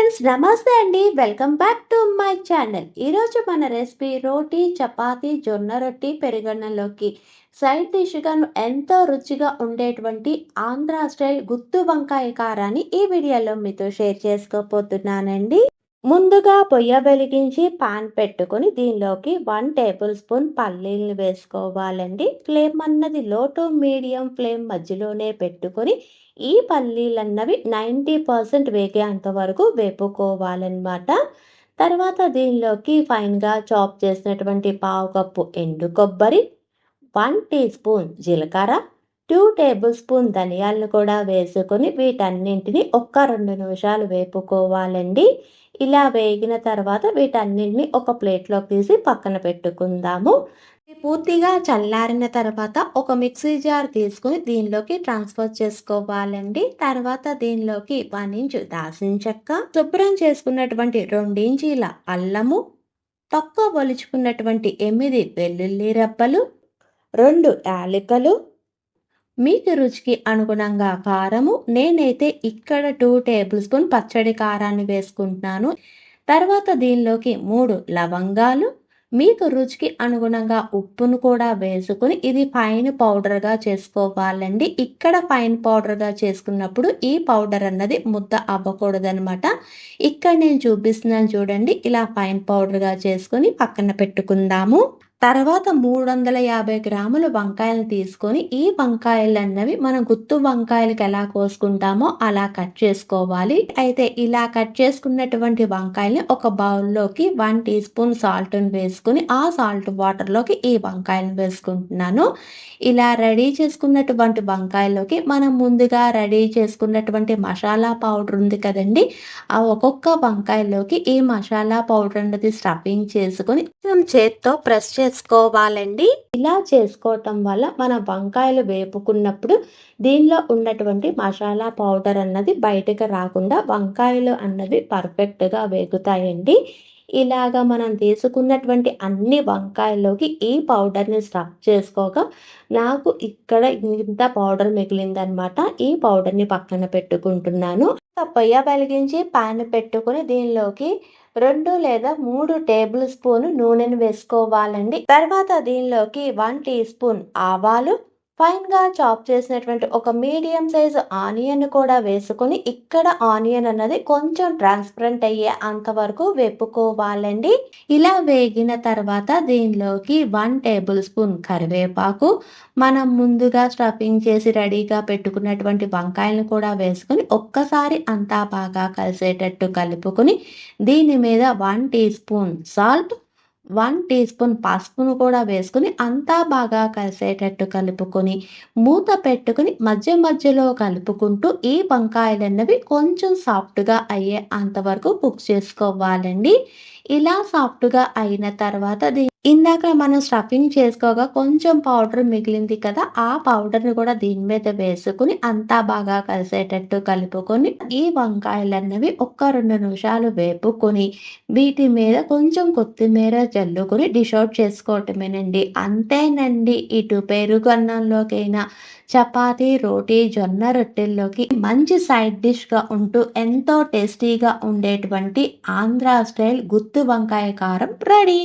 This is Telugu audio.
ఫ్రెండ్స్ నమస్తే అండి. Welcome back to my channel. ఈరోజు మన రెసిపీ రోటీ, చపాతీ, జొన్న రొట్టి, పెరుగన్నంలోకి సైడ్ డిష్గా ఎంతో రుచిగా ఉండేటువంటి ఆంధ్ర స్టైల్ గుత్తి వంకాయ కారాన్ని ఈ వీడియోలో మీతో షేర్ చేసుకోబోతున్నానండి. ముందుగా పొయ్య వెలిగించి పాన్ పెట్టుకొని దీనిలోకి 1 టేబుల్ స్పూన్ పల్లీలను వేసుకోవాలండి. ఫ్లేమ్ అన్నది లో టు మీడియం ఫ్లేమ్ మధ్యలోనే పెట్టుకొని ఈ పల్లీలన్నవి 90% వేగేంత వరకు వేపుకోవాలన్నమాట. తర్వాత దీనిలోకి ఫైన్గా చాప్ చేసినటువంటి పావు కప్పు ఎండు కొబ్బరి, 1 టీ స్పూన్ జీలకర్ర, 2 టేబుల్ స్పూన్ ధనియాలను కూడా వేసుకొని వీటన్నింటిని ఒక్క 2 నిమిషాలు వేపుకోవాలండి. ఇలా వేగిన తర్వాత వీటన్నింటిని ఒక ప్లేట్లోకి తీసి పక్కన పెట్టుకుందాము. పూర్తిగా చల్లారిన తర్వాత ఒక మిక్సీ జార్ తీసుకుని దీనిలోకి ట్రాన్స్ఫర్ చేసుకోవాలండి. తర్వాత దీనిలోకి 1 ఇంచు దాల్చిన చెక్క, శుభ్రం చేసుకున్నటువంటి 2 ఇంచీల అల్లము, తక్కువ ఒలుచుకున్నటువంటి 8 వెల్లుల్లి రెబ్బలు, 2 యాలకులు, మీకు రుచికి అనుగుణంగా కారము. నేనైతే ఇక్కడ 2 టేబుల్ స్పూన్ పచ్చడి కారాన్ని వేసుకుంటున్నాను. తర్వాత దీనిలోకి 3 లవంగాలు, మీకు రుచికి అనుగుణంగా ఉప్పును కూడా వేసుకుని ఇది ఫైన్ పౌడర్గా చేసుకోవాలండి. ఇక్కడ ఫైన్ పౌడర్గా చేసుకున్నప్పుడు ఈ పౌడర్ అన్నది ముద్ద అవ్వకూడదనమాట. ఇక్కడ నేను చూపిస్తున్నాను చూడండి, ఇలా ఫైన్ పౌడర్గా చేసుకొని పక్కన పెట్టుకుందాము. తర్వాత 350 గ్రాముల వంకాయలు తీసుకొని ఈ వంకాయలు అన్నవి మనం గుత్తు వంకాయలకి ఎలా కోసుకుంటామో అలా కట్ చేసుకోవాలి. అయితే ఇలా కట్ చేసుకున్నటువంటి వంకాయల్ని ఒక బౌల్లోకి 1 టీ స్పూన్ సాల్ట్ని వేసుకుని ఆ సాల్ట్ వాటర్లోకి ఈ వంకాయలను వేసుకుంటున్నాను. ఇలా రెడీ చేసుకున్నటువంటి వంకాయల్లోకి మనం ముందుగా రెడీ చేసుకున్నటువంటి మసాలా పౌడర్ ఉంది కదండి, ఆ ఒక్కొక్క వంకాయలోకి ఈ మసాలా పౌడర్ అన్నది స్టఫింగ్ చేసుకుని చేత్తో ప్రెస్ చేసుకోవాలండి. ఇలా చేసుకోవటం వల్ల మన వంకాయలు వేపుకున్నప్పుడు దీనిలో ఉన్నటువంటి మసాలా పౌడర్ అన్నది బయటకు రాకుండా వంకాయలు అన్నది పర్ఫెక్ట్గా వేగుతాయండి. ఇలాగా మనం తీసుకున్నటువంటి అన్ని వంకాయల్లోకి ఈ పౌడర్ని స్టఫ్ చేసుకోగా నాకు ఇక్కడ ఇంత పౌడర్ మిగిలిందనమాట. ఈ పౌడర్ని పక్కన పెట్టుకుంటున్నాను. పొయ్య వెలిగించి పాన్ పెట్టుకుని దీనిలోకి 2 లేదా 3 టేబుల్ స్పూన్ నూనెను వేసుకోవాలండి. తర్వాత దీనిలోకి 1 టీ స్పూన్ ఆవాలు, ఫైన్గా చాప్ చేసినటువంటి ఒక మీడియం సైజు ఆనియన్ కూడా వేసుకుని ఇక్కడ ఆనియన్ అన్నది కొంచెం ట్రాన్స్పరెంట్ అయ్యే అంతవరకు వేపుకోవాలండి. ఇలా వేగిన తర్వాత దీనిలోకి 1 టేబుల్ స్పూన్ కరివేపాకు, మనం ముందుగా స్టఫింగ్ చేసి రెడీగా పెట్టుకున్నటువంటి వంకాయలను కూడా వేసుకుని ఒక్కసారి అంతా బాగా కలిసేటట్టు కలుపుకొని దీని మీద 1 teaspoon salt, 1 teaspoon పసుపును కూడా వేసుకుని అంతా బాగా కలిసేటట్టు కలుపుకొని మూత పెట్టుకుని మధ్య మధ్యలో కలుపుకుంటూ ఈ వంకాయలన్నవి కొంచెం సాఫ్ట్గా అయ్యే అంతవరకు కుక్ చేసుకోవాలండి. ఇలా సాఫ్ట్గా అయిన తర్వాత ఇందాక మనం స్టఫింగ్ చేసుకోగా కొంచెం పౌడర్ మిగిలింది కదా, ఆ పౌడర్ని కూడా దీని మీద వేసుకుని అంతా బాగా కలిసేటట్టు కలుపుకొని ఈ వంకాయలన్నవి ఒక్క 2 నిమిషాలు వేపుకొని వీటి మీద కొంచెం కొత్తిమీర జల్లుకొని డిష్ అవుట్ చేసుకోవటమేనండి. అంతేనండి. ఇటు పెరుగు అన్నంలోకైనా, చపాతీ, రోటీ, జొన్న రొట్టెల్లోకి మంచి సైడ్ డిష్గా ఉంటూ ఎంతో టేస్టీగా ఉండేటువంటి ఆంధ్ర స్టైల్ గుత్తి వంకాయ కారం రెడీ.